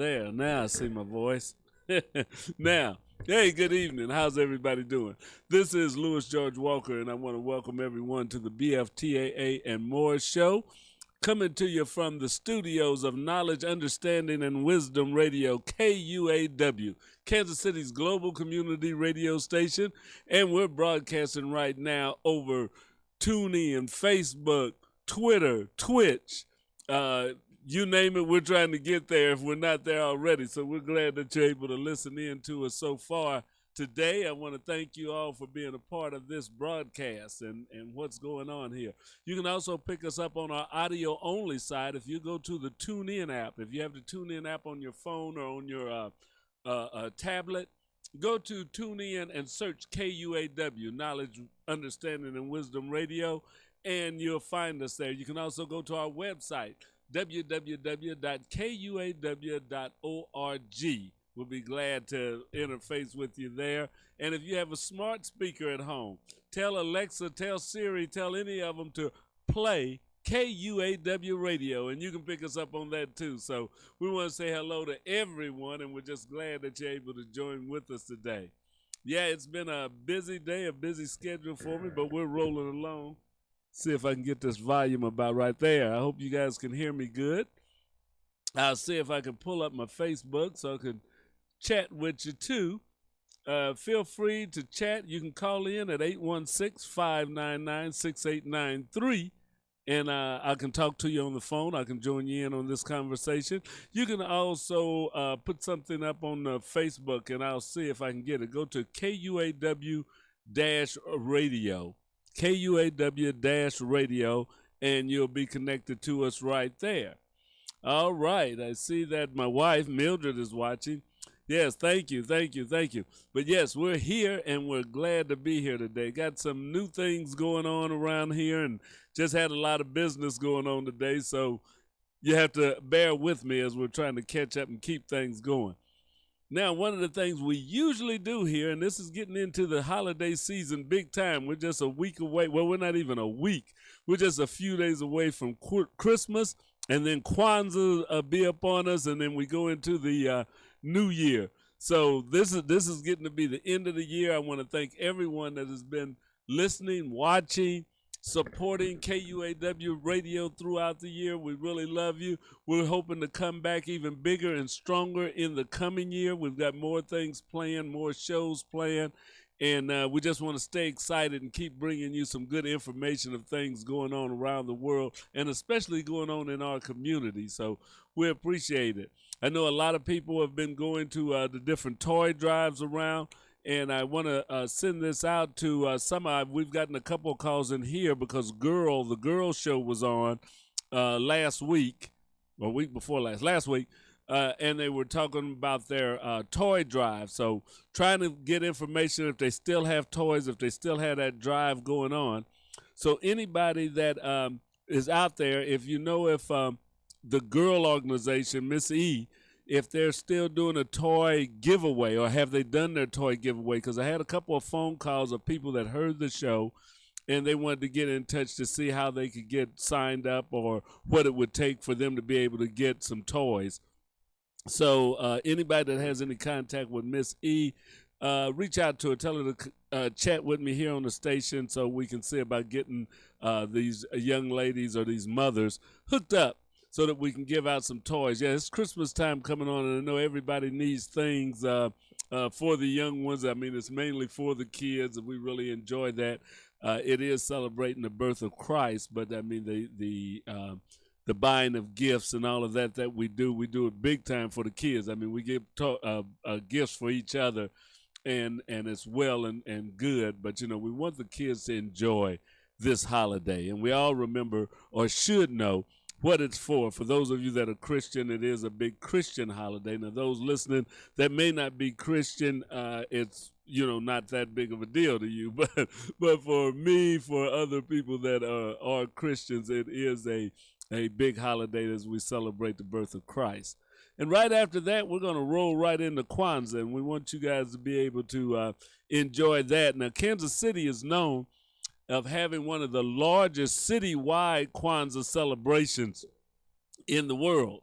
There, now I see my voice. Now, hey, good evening. How's everybody doing? This is Louis George Walker, and I want to welcome everyone to the BFTAA and More show, coming to you from the studios of Knowledge, Understanding, and Wisdom Radio, KUAW, Kansas City's global community radio station, and we're broadcasting right now over TuneIn, Facebook, Twitter, Twitch, you name it, we're trying to get there if we're not there already. So we're glad that you're able to listen in to us so far today. I want to thank you all for being a part of this broadcast and what's going on here. You can also pick us up on our audio only side if you go to the TuneIn app. If you have the TuneIn app on your phone or on your tablet, go to TuneIn and search KUAW, Knowledge, Understanding, and Wisdom Radio, and you'll find us there. You can also go to our website, www.kuaw.org. We'll be glad to interface with you there. And if you have a smart speaker at home, tell Alexa, tell Siri, tell any of them to play KUAW Radio, and you can pick us up on that too. So we want to say hello to everyone, and we're just glad that you're able to join with us today. Yeah, it's been a busy day, a busy schedule for me, but we're rolling along. See if I can get this volume about right there. I hope you guys can hear me good. I'll see if I can pull up my Facebook so I can chat with you too. Feel free to chat. You can call in at 816-599-6893. And I can talk to you on the phone. I can join you in on this conversation. You can also put something up on Facebook, and I'll see if I can get it. Go to KUAW-radio. KUAW-radio, and you'll be connected to us right there. All right, I see that my wife, Mildred, is watching. Yes, thank you. But yes, we're here, and we're glad to be here today. Got some new things going on around here, and just had a lot of business going on today, so you have to bear with me as we're trying to catch up and keep things going. Now, one of the things we usually do here, and this is getting into the holiday season big time. We're just a week away. Well, we're not even a week. We're just a few days away from Christmas, and then Kwanzaa be upon us, and then we go into the new year. So this is getting to be the end of the year. I want to thank everyone that has been listening, watching, supporting KUAW Radio throughout the year. We really love you. We're hoping to come back even bigger and stronger in the coming year. We've got more things planned, more shows planned, and we just want to stay excited and keep bringing you some good information of things going on around the world, and especially going on in our community. So we appreciate it. I know a lot of people have been going to the different toy drives around, and I want to send this out to we've gotten a couple of calls in here because the girl show was on last week, or week before last week, and they were talking about their toy drive. So trying to get information if they still have toys, if they still have that drive going on. So anybody that is out there, if you know if the girl organization, Miss E, if they're still doing a toy giveaway, or have they done their toy giveaway? Because I had a couple of phone calls of people that heard the show, and they wanted to get in touch to see how they could get signed up or what it would take for them to be able to get some toys. So anybody that has any contact with Miss E, reach out to her, tell her to chat with me here on the station so we can see about getting these young ladies or these mothers hooked up, so that we can give out some toys. Yeah, it's Christmas time coming on, and I know everybody needs things for the young ones. I mean, it's mainly for the kids, and we really enjoy that. It is celebrating the birth of Christ, but I mean, the buying of gifts and all of that we do it big time for the kids. I mean, we give gifts for each other, and it's well and good, but, you know, we want the kids to enjoy this holiday, and we all remember, or should know, what it's for. For those of you that are Christian, it is a big Christian holiday. Now, those listening that may not be Christian, it's, you know, not that big of a deal to you. But for me, for other people that are Christians, it is a big holiday as we celebrate the birth of Christ. And right after that, we're going to roll right into Kwanzaa, and we want you guys to be able to enjoy that. Now, Kansas City is known of having one of the largest citywide Kwanzaa celebrations in the world.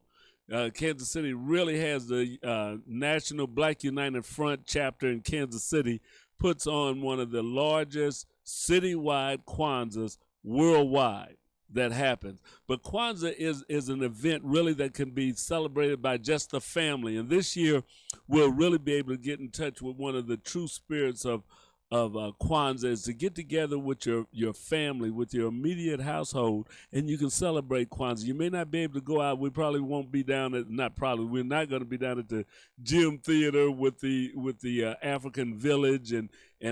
Kansas City really has the National Black United Front chapter in Kansas City, puts on one of the largest citywide Kwanzaas worldwide that happens. But Kwanzaa is an event really that can be celebrated by just the family. And this year, we'll really be able to get in touch with one of the true spirits of Kwanzaa, is to get together with your family, with your immediate household, and you can celebrate Kwanzaa. You may not be able to go out. We probably won't be down at, we're not going to be down at the Gym Theater with the African Village and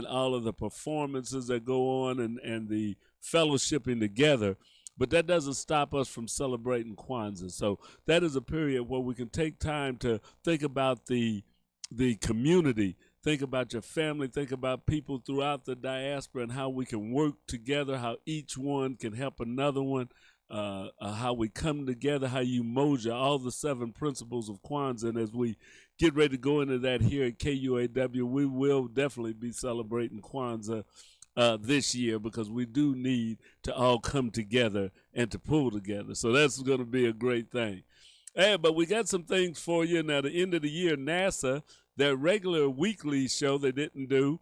all of the performances that go on and the fellowshipping together. But that doesn't stop us from celebrating Kwanzaa. So that is a period where we can take time to think about the community, think about your family, think about people throughout the diaspora and how we can work together, how each one can help another one, how we come together, how you moja all the 7 principles of Kwanzaa. And as we get ready to go into that here at KUAW, we will definitely be celebrating Kwanzaa this year, because we do need to all come together and to pull together. So that's going to be a great thing. Hey, but we got some things for you. Now, the end of the year, NASA, their regular weekly show they didn't do.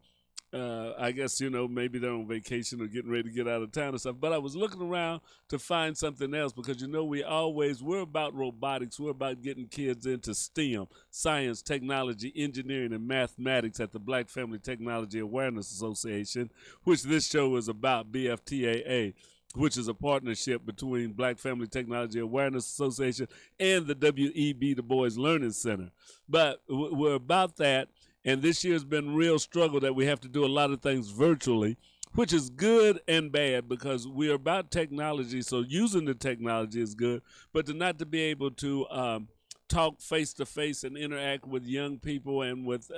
I guess, maybe they're on vacation or getting ready to get out of town or something. But I was looking around to find something else, because, we're about robotics. We're about getting kids into STEM, science, technology, engineering, and mathematics at the Black Family Technology Awareness Association, which this show is about, BFTAA, which is a partnership between Black Family Technology Awareness Association and the WEB Du Bois Learning Center. But we're about that. And this year's been real struggle that we have to do a lot of things virtually, which is good and bad, because we're about technology. So using the technology is good, but not to be able to talk face to face and interact with young people and with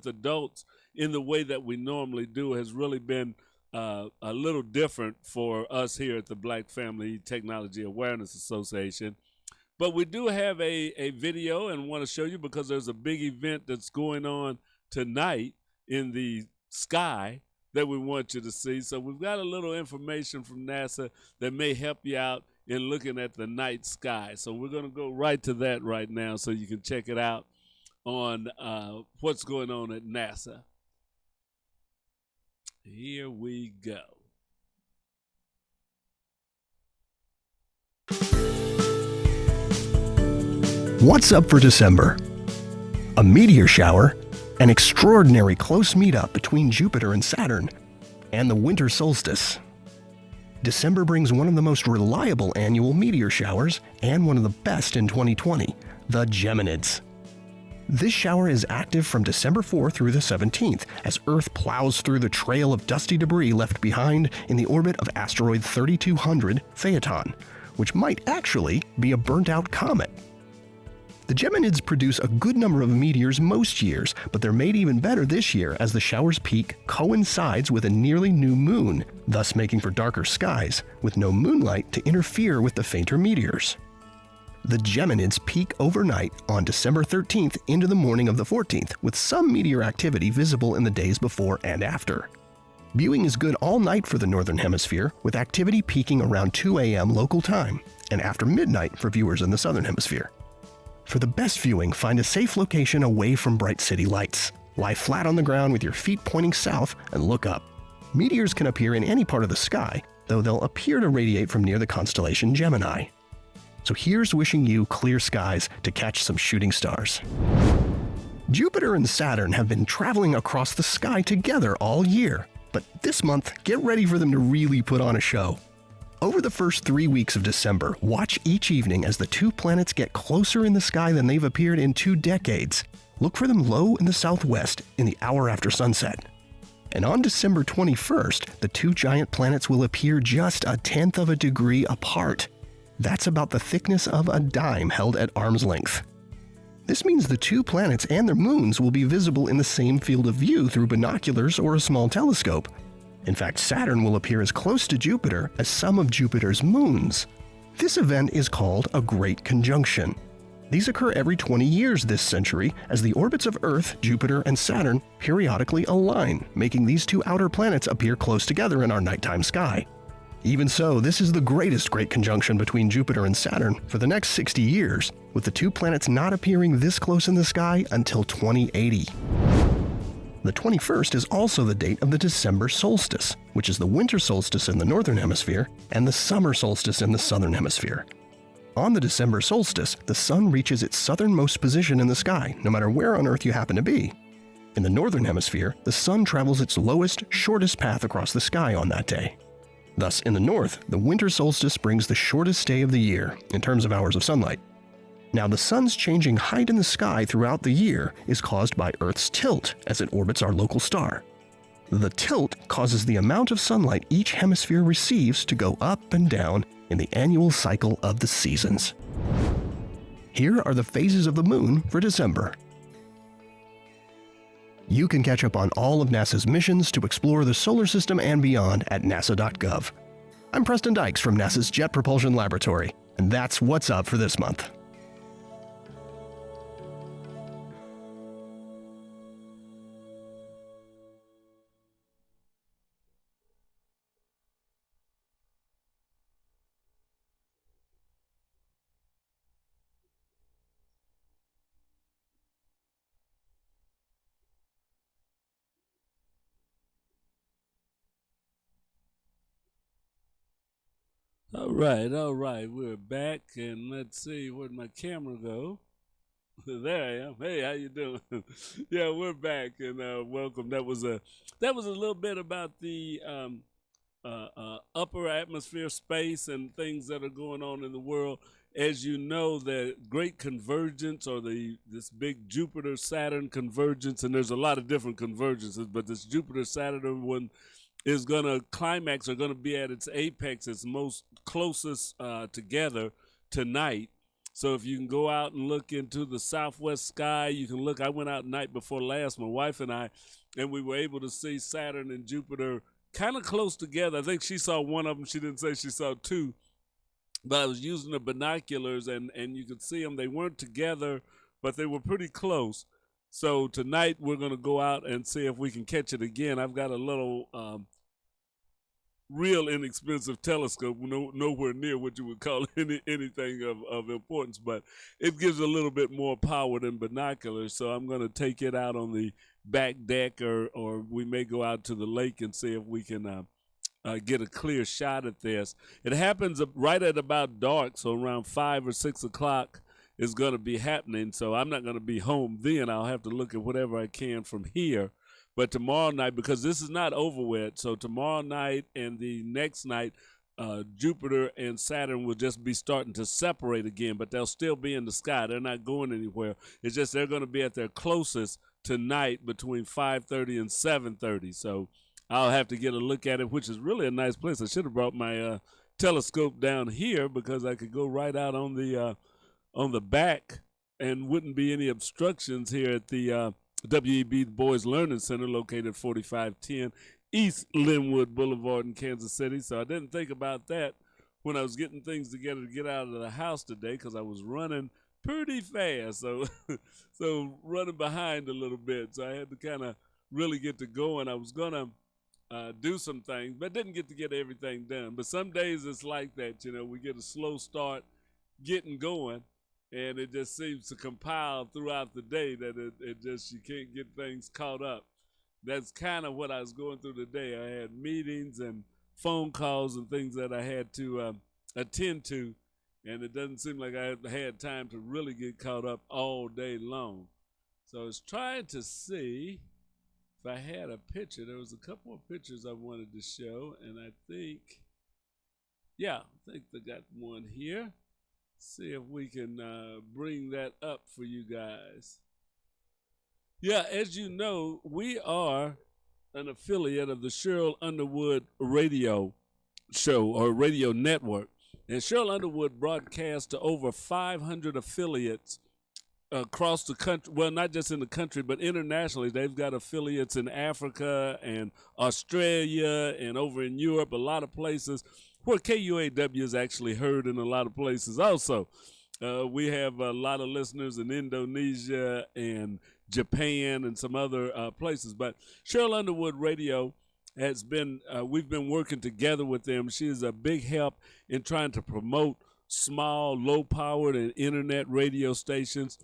adults in the way that we normally do has really been a little different for us here at the Black Family Technology Awareness Association. But we do have a video and want to show you, because there's a big event that's going on tonight in the sky that we want you to see. So we've got a little information from NASA that may help you out in looking at the night sky. So we're going to go right to that right now so you can check it out on what's going on at NASA. Here we go. What's up for December? A meteor shower, an extraordinary close meetup between Jupiter and Saturn, and the winter solstice. December brings one of the most reliable annual meteor showers and one of the best in 2020, the Geminids. This shower is active from December 4th through the 17th as Earth plows through the trail of dusty debris left behind in the orbit of asteroid 3200 Phaeton, which might actually be a burnt-out comet. The Geminids produce a good number of meteors most years, but they're made even better this year as the shower's peak coincides with a nearly new moon, thus making for darker skies, with no moonlight to interfere with the fainter meteors. The Geminids peak overnight on December 13th into the morning of the 14th, with some meteor activity visible in the days before and after. Viewing is good all night for the Northern Hemisphere, with activity peaking around 2 a.m. local time, and after midnight for viewers in the Southern Hemisphere. For the best viewing, find a safe location away from bright city lights. Lie flat on the ground with your feet pointing south and look up. Meteors can appear in any part of the sky, though they'll appear to radiate from near the constellation Gemini. So here's wishing you clear skies to catch some shooting stars. Jupiter and Saturn have been traveling across the sky together all year, but this month, get ready for them to really put on a show. Over the first 3 weeks of December, watch each evening as the 2 planets get closer in the sky than they've appeared in 2 decades. Look for them low in the southwest in the hour after sunset. And on December 21st, the 2 giant planets will appear just 1/10 of a degree apart. That's about the thickness of a dime held at arm's length. This means the 2 planets and their moons will be visible in the same field of view through binoculars or a small telescope. In fact, Saturn will appear as close to Jupiter as some of Jupiter's moons. This event is called a Great Conjunction. These occur every 20 years this century as the orbits of Earth, Jupiter, and Saturn periodically align, making these 2 outer planets appear close together in our nighttime sky. Even so, this is the greatest great conjunction between Jupiter and Saturn for the next 60 years, with the two planets not appearing this close in the sky until 2080. The 21st is also the date of the December solstice, which is the winter solstice in the northern hemisphere and the summer solstice in the southern hemisphere. On the December solstice, the sun reaches its southernmost position in the sky, no matter where on Earth you happen to be. In the northern hemisphere, the sun travels its lowest, shortest path across the sky on that day. Thus, in the north, the winter solstice brings the shortest day of the year in terms of hours of sunlight. Now, the sun's changing height in the sky throughout the year is caused by Earth's tilt as it orbits our local star. The tilt causes the amount of sunlight each hemisphere receives to go up and down in the annual cycle of the seasons. Here are the phases of the moon for December. You can catch up on all of NASA's missions to explore the solar system and beyond at nasa.gov. I'm Preston Dykes from NASA's Jet Propulsion Laboratory, and that's what's up for this month. All right, we're back, and let's see, where'd my camera go? There I am. Hey, how you doing? Yeah, we're back, and welcome. That was a little bit about the upper atmosphere space and things that are going on in the world. As you know, the great convergence, or this big Jupiter Saturn convergence, and there's a lot of different convergences, but this Jupiter Saturn one is going to climax, or going to be at its apex, its most closest together tonight. So if you can go out and look into the southwest sky, you can look. I went out night before last, my wife and I, and we were able to see Saturn and Jupiter kind of close together. I think she saw one of them. She didn't say she saw two, but I was using the binoculars, and you could see them. They weren't together, but they were pretty close. So tonight we're going to go out and see if we can catch it again. I've got a little real inexpensive telescope, nowhere near what you would call anything of importance, but it gives a little bit more power than binoculars. So I'm going to take it out on the back deck, or we may go out to the lake and see if we can get a clear shot at this. It happens right at about dark, so around 5 or 6 o'clock is going to be happening. So I'm not going to be home then. I'll have to look at whatever I can from here. But tomorrow night, because this is not over with, so tomorrow night and the next night, Jupiter and Saturn will just be starting to separate again, but they'll still be in the sky. They're not going anywhere. It's just they're going to be at their closest tonight between 5:30 and 7:30. So I'll have to get a look at it, which is really a nice place. I should have brought my telescope down here, because I could go right out on the back, and wouldn't be any obstructions here at the WEB Boys Learning Center, located 4510 East Linwood Boulevard in Kansas City. So I didn't think about that when I was getting things together to get out of the house today, because I was running pretty fast. So running behind a little bit. So I had to kind of really get to going. I was going to do some things, but didn't get to get everything done. But some days it's like that, we get a slow start getting going, and it just seems to compile throughout the day that it just, you can't get things caught up. That's kind of what I was going through today. I had meetings and phone calls and things that I had to attend to, and it doesn't seem like I had time to really get caught up all day long. So I was trying to see if I had a picture. There was a couple of pictures I wanted to show, and I think they got one here. See if we can bring that up for you guys. Yeah, as you know, we are an affiliate of the Cheryl Underwood radio show, or radio network. And Cheryl Underwood broadcasts to over 500 affiliates across the country. Well, not just in the country, but internationally. They've got affiliates in Africa and Australia and over in Europe, a lot of places where KUAW is actually heard in a lot of places also. We have a lot of listeners in Indonesia and Japan and some other places. But Cheryl Underwood Radio has been we've been working together with them. She is a big help in trying to promote small, low-powered and internet radio stations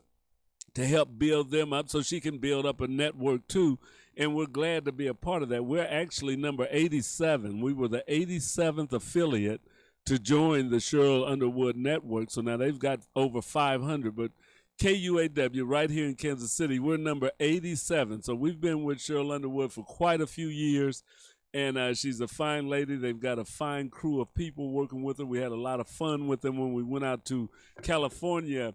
to help build them up so she can build up a network too. And we're glad to be a part of that. We're actually number 87. We were the 87th affiliate to join the Cheryl Underwood Network. So now they've got over 500, but KUAW right here in Kansas City, we're number 87. So we've been with Cheryl Underwood for quite a few years, and she's a fine lady. They've got a fine crew of people working with her. We had a lot of fun with them when we went out to California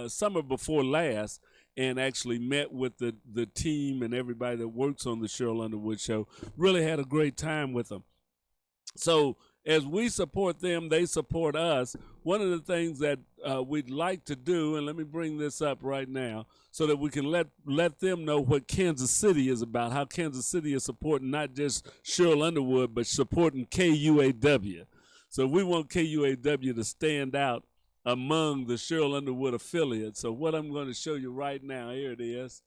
summer before last and actually met with the team and everybody that works on the Cheryl Underwood Show. Really had a great time with them. So as we support them, they support us. One of the things that we'd like to do, and let me bring this up right now so that we can let them know what Kansas City is about, how Kansas City is supporting not just Cheryl Underwood, but supporting KUAW. So we want KUAW to stand out among the Cheryl Underwood affiliates. So what I'm going to show you right now, here it is.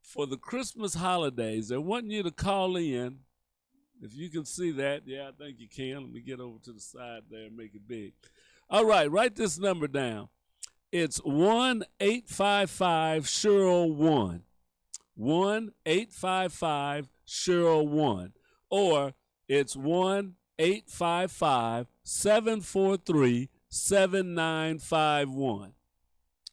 For the Christmas holidays, they're wanting you to call in. If you can see that, yeah, I think you can. Let me get over to the side there and make it big. All right, write this number down. It's 1-855-CHERYL-1. 1-855-CHERYL-1. Or it's 1-855-743-7951.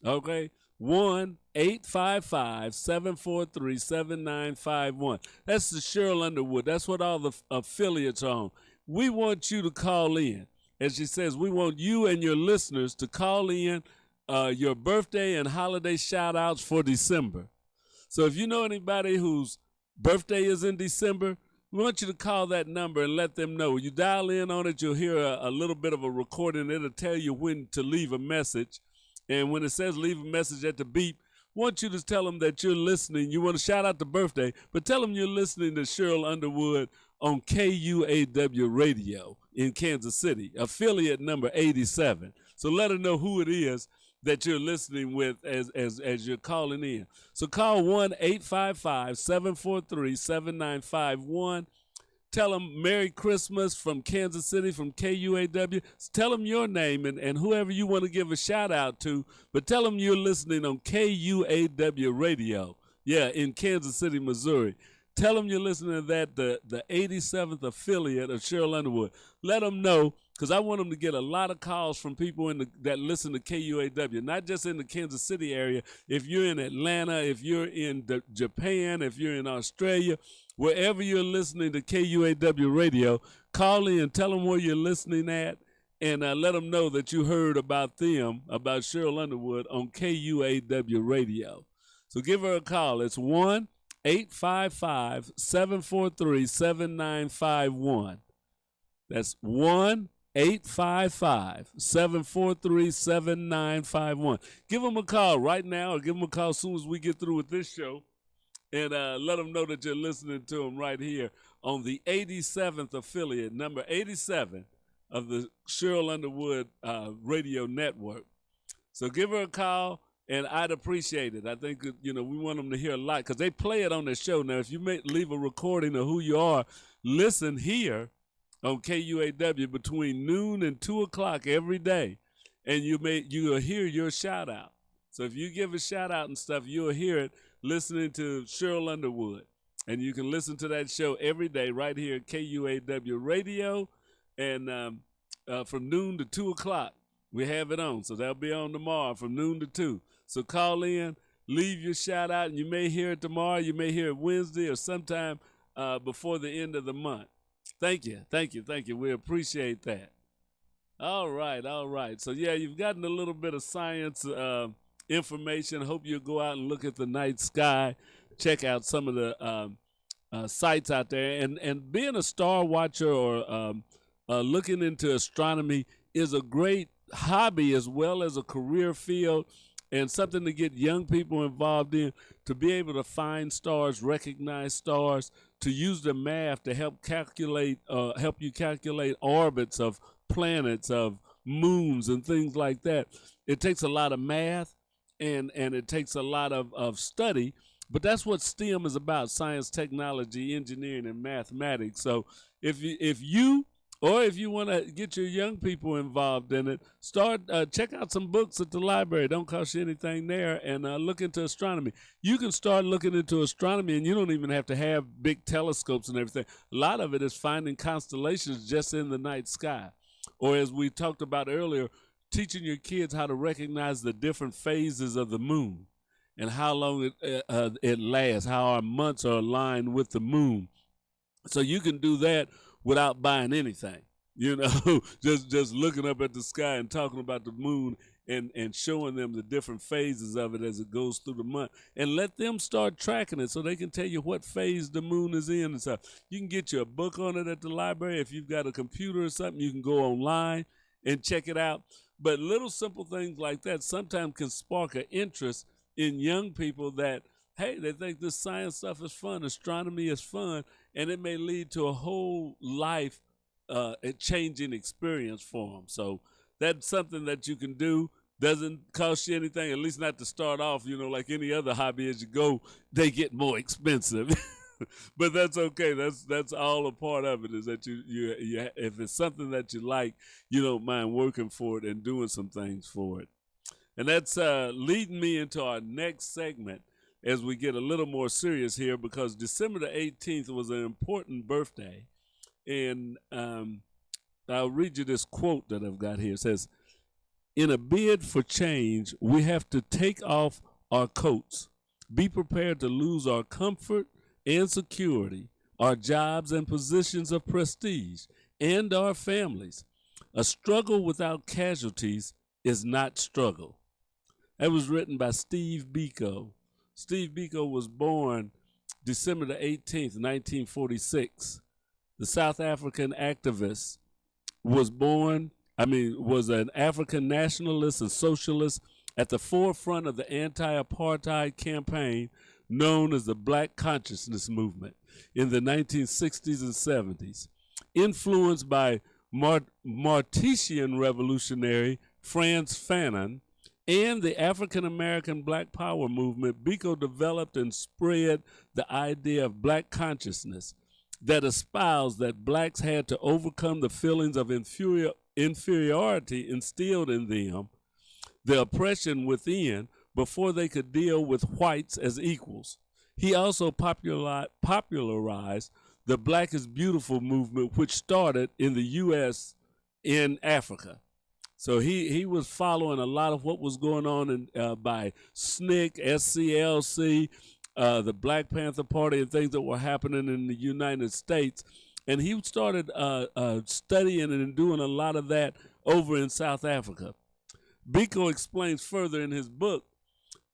Okay? 1-855-743-7951. That's the Cheryl Underwood. That's what all the affiliates are on. We want you to call in. As she says, we want you and your listeners to call in your birthday and holiday shout outs for December. So if you know anybody whose birthday is in December, we want you to call that number and let them know. You dial in on it, you'll hear a little bit of a recording. It'll tell you when to leave a message. And when it says leave a message at the beep, I want you to tell them that you're listening. You want to shout out the birthday, but tell them you're listening to Cheryl Underwood on KUAW Radio in Kansas City, affiliate number 87. So let her know who it is that you're listening with as you're calling in. So call 1-855-743-7951. Tell them Merry Christmas from Kansas City, from KUAW. Tell them your name and whoever you want to give a shout out to, but tell them you're listening on KUAW Radio, yeah, in Kansas City, Missouri. Tell them you're listening to that, the 87th affiliate of Cheryl Underwood. Let them know, because I want them to get a lot of calls from people that listen to KUAW, not just in the Kansas City area. If you're in Atlanta, if you're in Japan, if you're in Australia, wherever you're listening to KUAW Radio, call in, tell them where you're listening at, and let them know that you heard about them, about Cheryl Underwood on KUAW Radio. So give her a call. It's 1-855-743-7951. That's 1-855-743-7951. Give them a call right now, or give them a call as soon as we get through with this show, and let them know that you're listening to them right here on the 87th affiliate, number 87 of the Cheryl Underwood Radio Network. So give her a call, and I'd appreciate it. I think, we want them to hear a lot, because they play it on their show. Now, if you may leave a recording of who you are, listen here on KUAW between noon and 2 o'clock every day, and you'll hear your shout out. So if you give a shout out and stuff, you'll hear it listening to Cheryl Underwood. And you can listen to that show every day right here at KUAW Radio, and from noon to 2 o'clock, we have it on. So that'll be on tomorrow from noon to 2. So call in, leave your shout out, and you may hear it tomorrow, you may hear it Wednesday, or sometime before the end of the month. Thank you. We appreciate that. All right. So, yeah, you've gotten a little bit of science information. Hope you'll go out and look at the night sky, check out some of the sites out there. And being a star watcher or looking into astronomy is a great hobby as well as a career field, and something to get young people involved in, to be able to find stars, recognize stars, to use the math to help you calculate orbits of planets, of moons, and things like that. It takes a lot of math, and it takes a lot of study, But that's what STEM is about: science, technology, engineering, and mathematics. So if you or if you want to get your young people involved in it, start check out some books at the library. Don't cost you anything there, and look into astronomy. You can start looking into astronomy, and you don't even have to have big telescopes and everything. A lot of it is finding constellations just in the night sky, or as we talked about earlier, teaching your kids how to recognize the different phases of the moon and how long it lasts, how our months are aligned with the moon. So you can do that without buying anything, you know, just looking up at the sky and talking about the moon and showing them the different phases of it as it goes through the month, and let them start tracking it so they can tell you what phase the moon is in and stuff. You can get you a book on it at the library. If you've got a computer or something, you can go online and check it out. But little simple things like that sometimes can spark an interest in young people that, hey, they think this science stuff is fun, astronomy is fun, and it may lead to a whole life changing experience for them. So that's something that you can do. Doesn't cost you anything, at least not to start off. You know, like any other hobby, as you go, they get more expensive. But that's okay. That's all a part of it, is that you if it's something that you like, you don't mind working for it and doing some things for it. And that's leading me into our next segment as we get a little more serious here, because December the 18th was an important birthday. And I'll read you this quote that I've got here. It says, "In a bid for change, we have to take off our coats, be prepared to lose our comfort and security, our jobs and positions of prestige, and our families. A struggle without casualties is not struggle." That was written by Steve Biko. Steve Biko was born December the 18th, 1946. The South African activist was an African nationalist and socialist at the forefront of the anti-apartheid campaign known as the Black Consciousness Movement in the 1960s and 70s. Influenced by Martian revolutionary Frantz Fanon and the African-American Black Power movement, Biko developed and spread the idea of Black consciousness that espoused that blacks had to overcome the feelings of inferiority instilled in them, the oppression within, before they could deal with whites as equals. He also popularized the Black is Beautiful movement, which started in the U.S. in Africa. So he was following a lot of what was going on by SNCC, SCLC, the Black Panther Party, and things that were happening in the United States. And he started studying and doing a lot of that over in South Africa. Biko explains further in his book,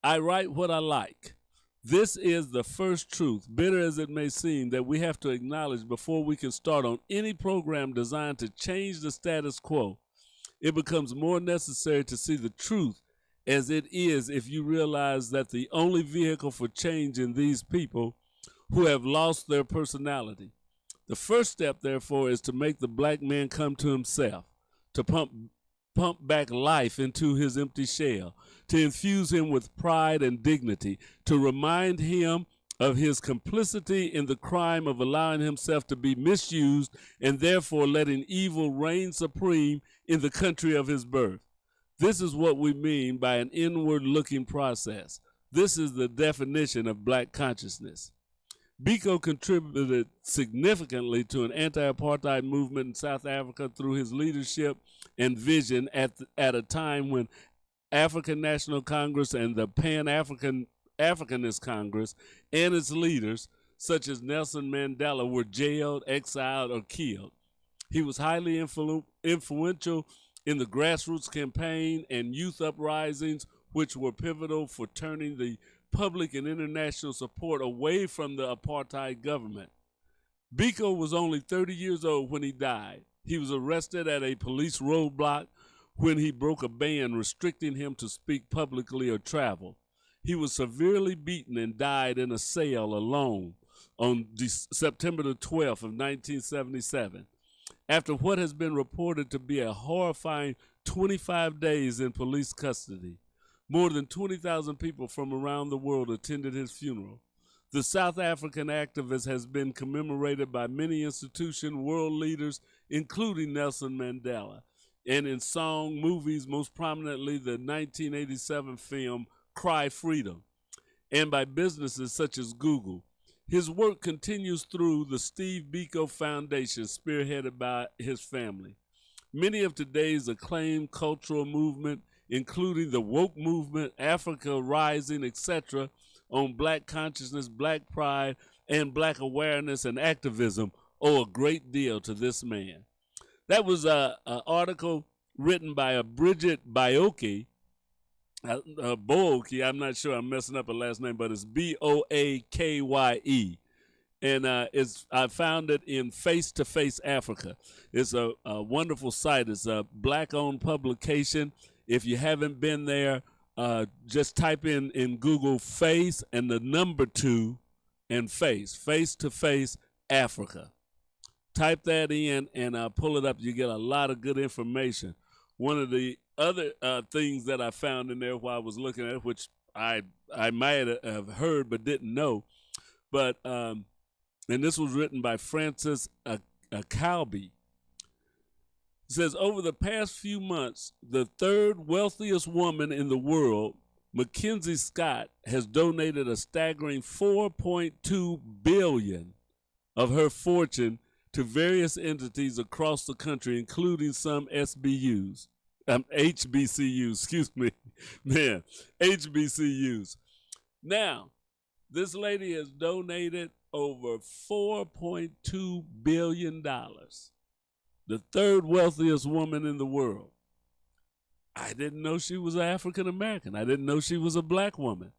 "I write what I like. This is the first truth, bitter as it may seem, that we have to acknowledge before we can start on any program designed to change the status quo. It becomes more necessary to see the truth as it is if you realize that the only vehicle for change in these people who have lost their personality. The first step, therefore, is to make the black man come to himself, to pump back life into his empty shell, to infuse him with pride and dignity, to remind him of his complicity in the crime of allowing himself to be misused and therefore letting evil reign supreme in the country of his birth. This is what we mean by an inward-looking process. This is the definition of black consciousness." Biko contributed significantly to an anti-apartheid movement in South Africa through his leadership and vision at a time when African National Congress and the Pan-Africanist Congress and its leaders, such as Nelson Mandela, were jailed, exiled, or killed. He was highly influential in the grassroots campaign and youth uprisings, which were pivotal for turning the public and international support away from the apartheid government. Biko was only 30 years old when he died. He was arrested at a police roadblock when he broke a ban restricting him to speak publicly or travel. He was severely beaten and died in a cell alone on September the 12th of 1977. After what has been reported to be a horrifying 25 days in police custody. More than 20,000 people from around the world attended his funeral. The South African activist has been commemorated by many institutions, world leaders, including Nelson Mandela, and in song, movies, most prominently the 1987 film Cry Freedom, and by businesses such as Google. His work continues through the Steve Biko Foundation, spearheaded by his family. Many of today's acclaimed cultural movement, including the woke movement, Africa Rising, etc., on black consciousness, black pride, and black awareness and activism, owe a great deal to this man. That was an article written by a Bridget Boakye. Boakye, I'm not sure I'm messing up her last name, but it's Boakye. And I found it in Face to Face Africa. It's a wonderful site. It's a black-owned publication. If you haven't been there, just type in Google Face and the number 2 and Face to Face Africa. Type that in and pull it up. You get a lot of good information. One of the other things that I found in there while I was looking at it, which I might have heard but didn't know, but and this was written by Frances KUAW. It says, over the past few months, the third wealthiest woman in the world, Mackenzie Scott, has donated a staggering $4.2 billion of her fortune to various entities across the country, including some HBCUs, HBCUs. Now, this lady has donated over $4.2 billion. The third wealthiest woman in the world. I didn't know she was African American. I didn't know she was a black woman.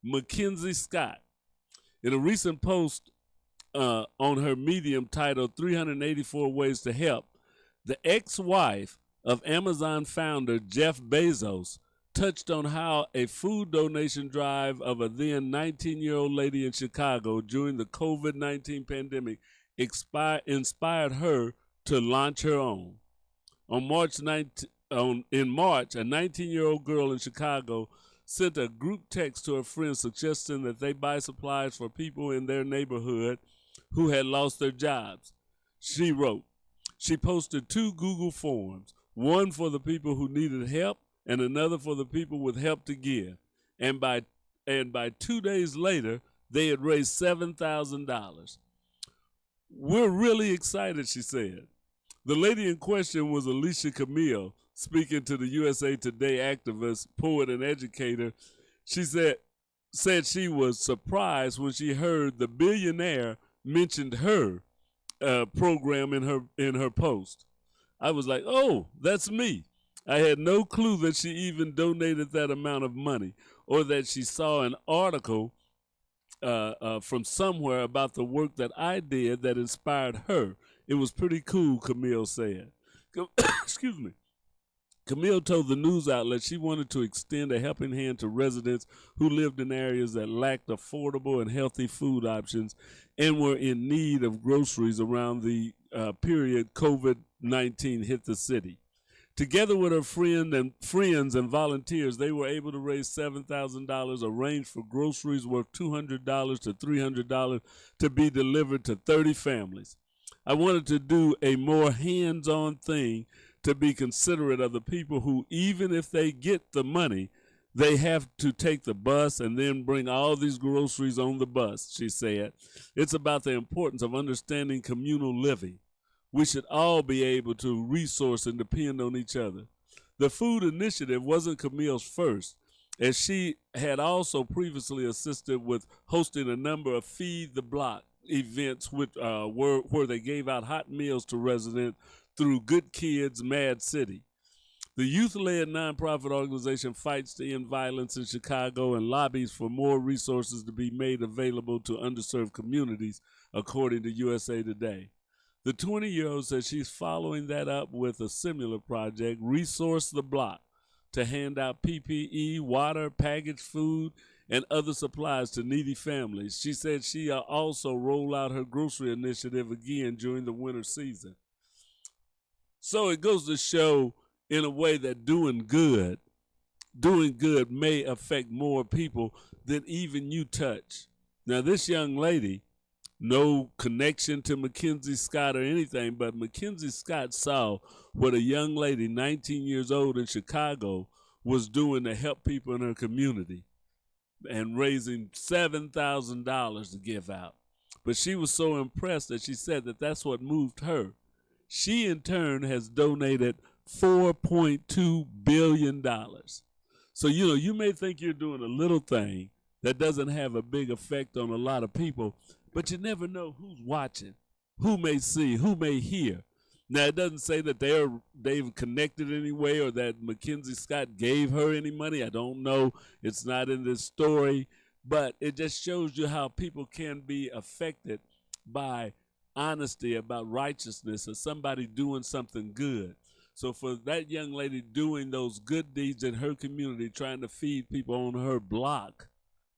Mackenzie Scott. In a recent post on her Medium titled 384 Ways to Help, the ex-wife of Amazon founder Jeff Bezos touched on how a food donation drive of a then 19-year-old lady in Chicago during the COVID-19 pandemic inspired her to launch her own. In March, a 19-year-old girl in Chicago sent a group text to her friends suggesting that they buy supplies for people in their neighborhood who had lost their jobs. She wrote, she posted 2 Google forms, one for the people who needed help and another for the people with help to give. And by 2 days later, they had raised $7,000. We're really excited, she said. The lady in question was Alicia Camille, speaking to the USA Today activist, poet, and educator. She said she was surprised when she heard the billionaire mentioned her program in her post. I was like, oh, that's me. I had no clue that she even donated that amount of money, or that she saw an article from somewhere about the work that I did that inspired her. It was pretty cool, Camille said. Excuse me. Camille told the news outlet she wanted to extend a helping hand to residents who lived in areas that lacked affordable and healthy food options and were in need of groceries around the period COVID-19 hit the city. Together with her friends and volunteers, they were able to raise $7,000, arranged for groceries worth $200 to $300 to be delivered to 30 families. I wanted to do a more hands-on thing to be considerate of the people who, even if they get the money, they have to take the bus and then bring all these groceries on the bus, she said. It's about the importance of understanding communal living. We should all be able to resource and depend on each other. The food initiative wasn't Camille's first, as she had also previously assisted with hosting a number of Feed the Block events where they gave out hot meals to residents through Good Kids Mad City. The youth-led nonprofit organization fights to end violence in Chicago and lobbies for more resources to be made available to underserved communities, according to USA Today. The 20-year-old says she's following that up with a similar project, Resource the Block, to hand out PPE, water, packaged food, and other supplies to needy families. She said she'll also roll out her grocery initiative again during the winter season. So it goes to show, in a way, that doing good doing good may affect more people than even you touch. Now, this young lady, no connection to Mackenzie Scott or anything, but Mackenzie Scott saw what a young lady, 19 years old in Chicago, was doing to help people in her community and raising $7,000 to give out. But she was so impressed that she said that that's what moved her. She, in turn, has donated $4.2 billion. So, you may think you're doing a little thing that doesn't have a big effect on a lot of people, but you never know who's watching, who may see, who may hear. Now, it doesn't say that they've connected anyway or that Mackenzie Scott gave her any money. I don't know. It's not in this story. But it just shows you how people can be affected by honesty, about righteousness, or somebody doing something good. So for that young lady doing those good deeds in her community, trying to feed people on her block,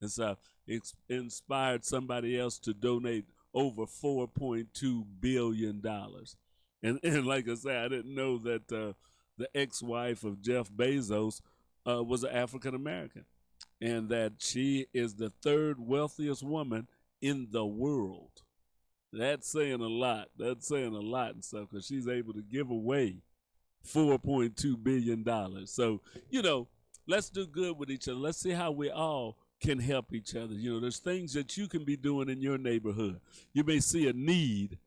and so it's inspired somebody else to donate over $4.2 billion. And like I said, I didn't know that the ex-wife of Jeff Bezos was an African American, and that she is the third wealthiest woman in the world. That's saying a lot. That's saying a lot and stuff, because she's able to give away $4.2 billion. So, let's do good with each other. Let's see how we all can help each other. There's things that you can be doing in your neighborhood. You may see a need,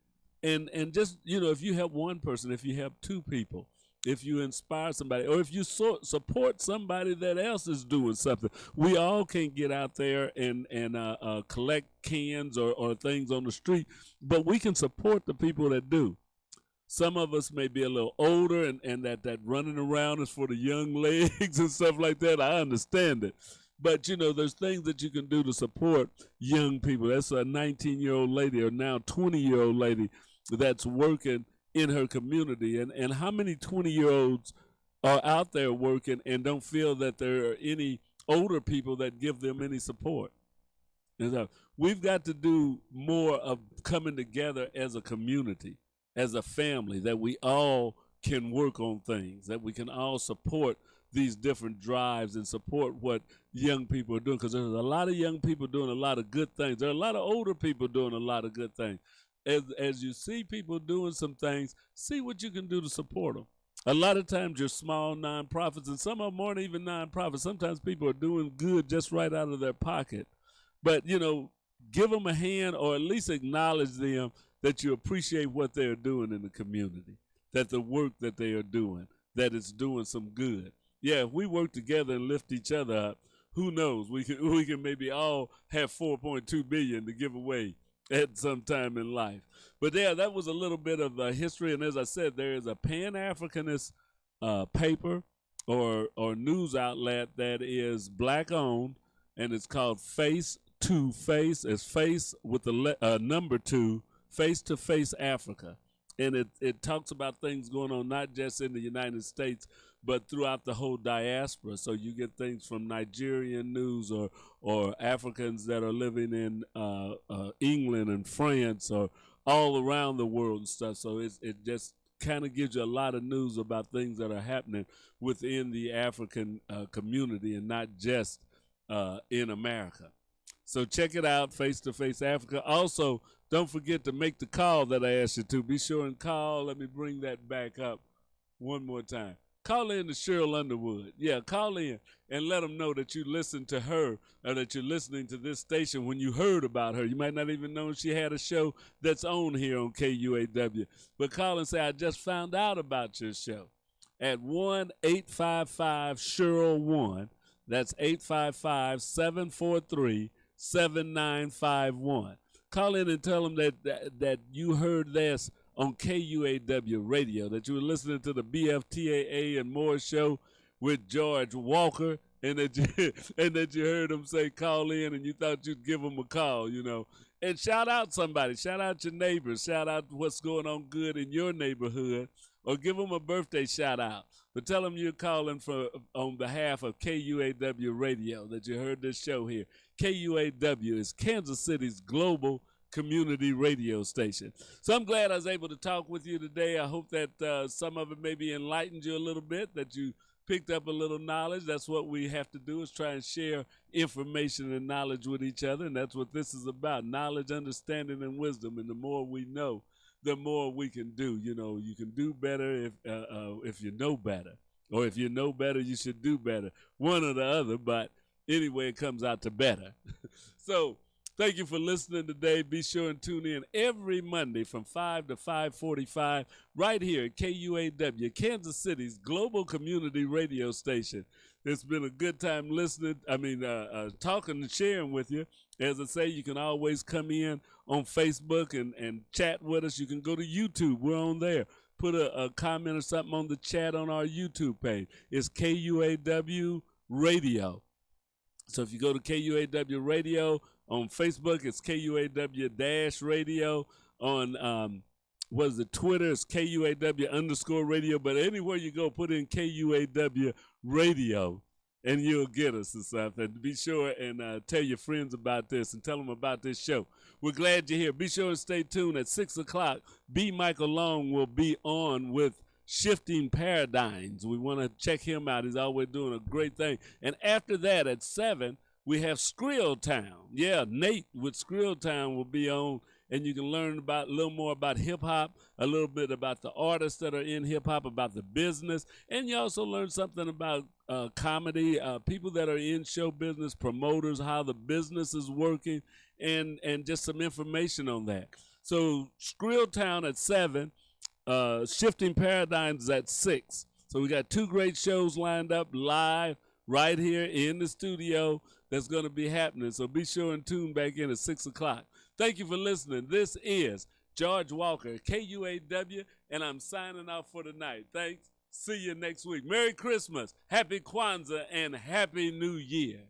and just, if you help one person, if you help two people, if you inspire somebody, or if you support somebody that else is doing something. We all can't get out there and collect cans or things on the street, but we can support the people that do. Some of us may be a little older, and that running around is for the young legs and stuff like that. I understand it. But, there's things that you can do to support young people. That's a 19-year-old lady, or now 20-year-old lady, that's working in her community. And how many 20-year-olds are out there working and don't feel that there are any older people that give them any support? And so we've got to do more of coming together as a community, as a family, that we all can work on things, that we can all support these different drives and support what young people are doing, because there's a lot of young people doing a lot of good things. There are a lot of older people doing a lot of good things. As you see people doing some things, see what you can do to support them. A lot of times you're small nonprofits, and some of them aren't even nonprofits. Sometimes people are doing good just right out of their pocket. But, give them a hand, or at least acknowledge them, that you appreciate what they're doing in the community, that the work that they are doing, that it's doing some good. Yeah, if we work together and lift each other up, who knows? We can maybe all have $4.2 billion to give away at some time in life. But yeah, that was a little bit of history. And as I said, there is a Pan-Africanist paper or news outlet that is black owned, and it's called Face to Face. It's face with the number 2, Face to Face Africa. And it talks about things going on not just in the United States, but throughout the whole diaspora. So you get things from Nigerian news, or Africans that are living in England and France, or all around the world and stuff. So it just kind of gives you a lot of news about things that are happening within the African community, and not just in America. So check it out, Face to Face Africa. Also, don't forget to make the call that I asked you to. Be sure and call. Let me bring that back up one more time. Call in to Cheryl Underwood. Yeah, call in and let them know that you listened to her, or that you're listening to this station when you heard about her. You might not even know she had a show that's on here on KUAW. But call and say, I just found out about your show at 1-855-CHERYL1. That's 855-743-7951. Call in and tell them that you heard this on KUAW radio, that you were listening to the BFTAA and More show with George Walker, and that you heard him say call in, and you thought you'd give him a call, And shout out somebody. Shout out your neighbors. Shout out what's going on good in your neighborhood, or give them a birthday shout out. But tell them you're calling on behalf of KUAW radio, that you heard this show here. KUAW is Kansas City's global community radio station. So I'm glad I was able to talk with you today. I hope that some of it maybe enlightened you a little bit, that you picked up a little knowledge. That's what we have to do, is try and share information and knowledge with each other. And that's what this is about: knowledge, understanding, and wisdom. And the more we know, the more we can do. You know, you can do better if you know better. Or if you know better, you should do better. One or the other, but anyway, it comes out to better. So thank you for listening today. Be sure and tune in every Monday from 5 to 5:45 right here at KUAW, Kansas City's global community radio station. It's been a good time listening, talking and sharing with you. As I say, you can always come in on Facebook and chat with us. You can go to YouTube. We're on there. Put a comment or something on the chat on our YouTube page. It's KUAW Radio. So if you go to KUAW Radio on Facebook, it's KUAW-radio. On Twitter, it's KUAW_radio. But anywhere you go, put in KUAW Radio, and you'll get us or something. Be sure and tell your friends about this and tell them about this show. We're glad you're here. Be sure and stay tuned at 6 o'clock. B. Michael Long will be on with Shifting Paradigms. We want to check him out. He's always doing a great thing. And after that, at 7, we have Skrill Town. Yeah, Nate with Skrill Town will be on, and you can learn about a little more about hip-hop, a little bit about the artists that are in hip-hop, about the business, and you also learn something about comedy, people that are in show business, promoters, how the business is working, and just some information on that. So Skrill Town at 7, Shifting Paradigms at 6. So we got 2 great shows lined up live right here in the studio that's going to be happening. So be sure and tune back in at 6 o'clock. Thank you for listening. This is George Walker, KUAW, and I'm signing off for tonight. Thanks. See you next week. Merry Christmas, Happy Kwanzaa, and Happy New Year.